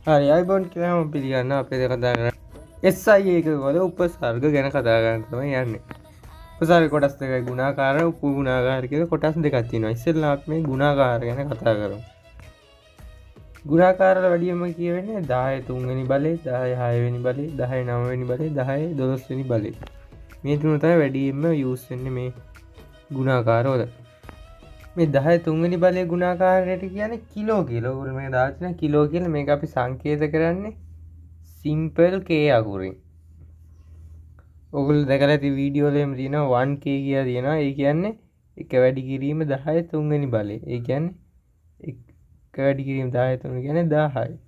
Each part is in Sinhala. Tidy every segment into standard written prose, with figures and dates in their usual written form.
හරි අයිබෝන් කියලා මම පිළිගන්න අපේ දෙක කතා කරන්නේ SI එක වල උපසර්ග ගැන කතා කරන්න තමයි යන්නේ. උපසර්ග කොටස් දෙකයි ගුණාකාර උපගුණාකාර කියලා කොටස් දෙකක් තියෙනවා. ඉස්සෙල්ලා අපි මේ ගුණාකාර ගැන කතා කරමු. ගුණාකාර වල වැඩියම කියවෙන්නේ 10 3 වෙනි බලේ, 10 6 වෙනි බලේ, 10 9 වෙනි බලේ, 10 12 වෙනි බලේ. මේ තුන තමයි වැඩියෙන්ම යූස් වෙන්නේ මේ ගුණාකාර වල. මේ 10 3 වෙනි බලයේ ගුණාකාරයට කියන්නේ කිලෝ කියලා. ඔයගොල්ලෝ මේක දාලා තියෙනවා කිලෝ කියලා. මේක අපි සංකේත කරන්නේ සිම්පල් k අකුරින්. ඔයගොල්ලෝ දැකලා ඇති වීඩියෝ වල එහෙම තියෙනවා 1k කියලා තියෙනවා. ඒ කියන්නේ එක වැඩි කිරීම 10 3 වෙනි බලය. ඒ කියන්නේ එක වැඩි කිරීම 10 3 කියන්නේ 10යි.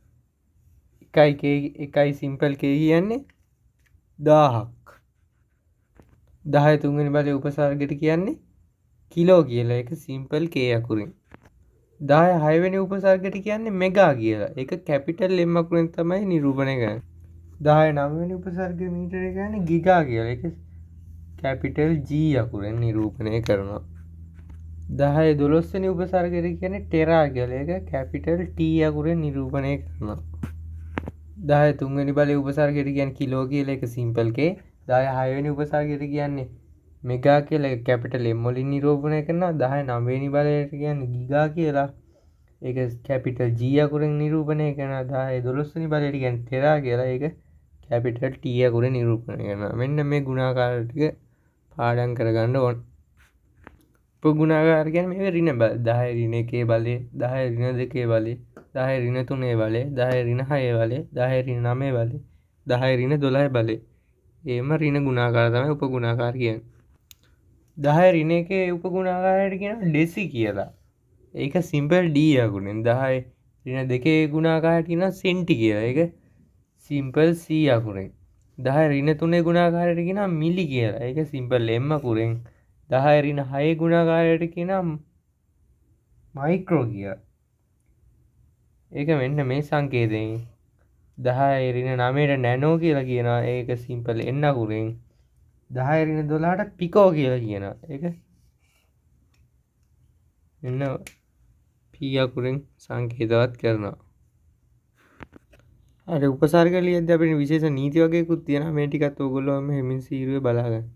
එකයි සිම්පල් k කියන්නේ 1000ක්. 10 3 වෙනි බලයේ උපසර්ගයට කියන්නේ කිලෝ කියලා. ඒක සිම්පල් k අකුරින්. 10 6 වෙනි උපසර්ගයට කියන්නේ මෙගා කියලා. ඒක කැපිටල් m අකුරෙන් තමයි නිරූපණය කරන්නේ. 10 9 වෙනි උපසර්ග මීටරය කියන්නේ ගිගා කියලා. ඒක කැපිටල් g අකුරෙන් නිරූපණය කරනවා. 10 12 වෙනි උපසර්ගයට කියන්නේ ටෙරා කියලා. ඒක කැපිටල් t අකුරෙන් නිරූපණය කරනවා. 10 3 වෙනි බලයේ උපසර්ගයට කියන්නේ කිලෝ කියලා. ඒක සිම්පල් k. 10 6 වෙනි උපසර්ගයට කියන්නේ මෙගා කියලා. ඒක කැපිටල් M වලින් නිරූපණය කරනවා. 10 9 වෙනි බලයට කියන්නේ ගිගා කියලා. ඒක කැපිටල් G අකුරෙන් නිරූපණය කරනවා. 10 12 වෙනි බලයට කියන්නේ ටෙරා කියලා. ඒක කැපිටල් T අකුරෙන් නිරූපණය කරනවා. මෙන්න මේ ගුණාකාර ටික පාඩම් කරගන්න ඕන. උපගුණාකාර කියන්නේ මේක ඍණ බල. 10 ඍණ 1 බලය, 10 ඍණ 2 බලය, 10 ඍණ 3 බලය, 10 ඍණ 6 බලය, 10 ඍණ 9 බලය, 10 ඍණ 12 බලය. එහෙම ඍණ ගුණාකාර තමයි උපගුණාකාර කියන්නේ. 10 ඍණ 1 උපගුණාකාරයට කියනවා ඩෙසි කියලා. ඒක සිම්පල් D අකුරෙන්. 10 ඍණ 2 ගුණාකාරයට කියනවා සෙන්ටි කියලා. ඒක සිම්පල් C අකුරෙන්. 10 ඍණ 3 ගුණාකාරයට කියනවා මිලි කියලා. ඒක සිම්පල් M අකුරෙන්. 10 ඍණ 6 ගුණාකාරයට කියනවා මයික්‍රෝ කියලා. ඒක මෙන්න මේ සංකේතයෙන්. 10 ඍණ 9ට නැනෝ කියලා කියනවා. ඒක සිම්පල් N අකුරෙන්. 10 ඍණ 12ට පිකෝ කියලා කියනවා. ඒක එන්න p අකුරෙන් සංකේතවත් කරනවා. අර උපසර්ග ලියද්දී අපිට විශේෂ නීති වගේකුත් තියෙනවා. මේ ටිකත් ඕගොල්ලෝ මෙහෙමින් සීරුවේ බලාගන්න.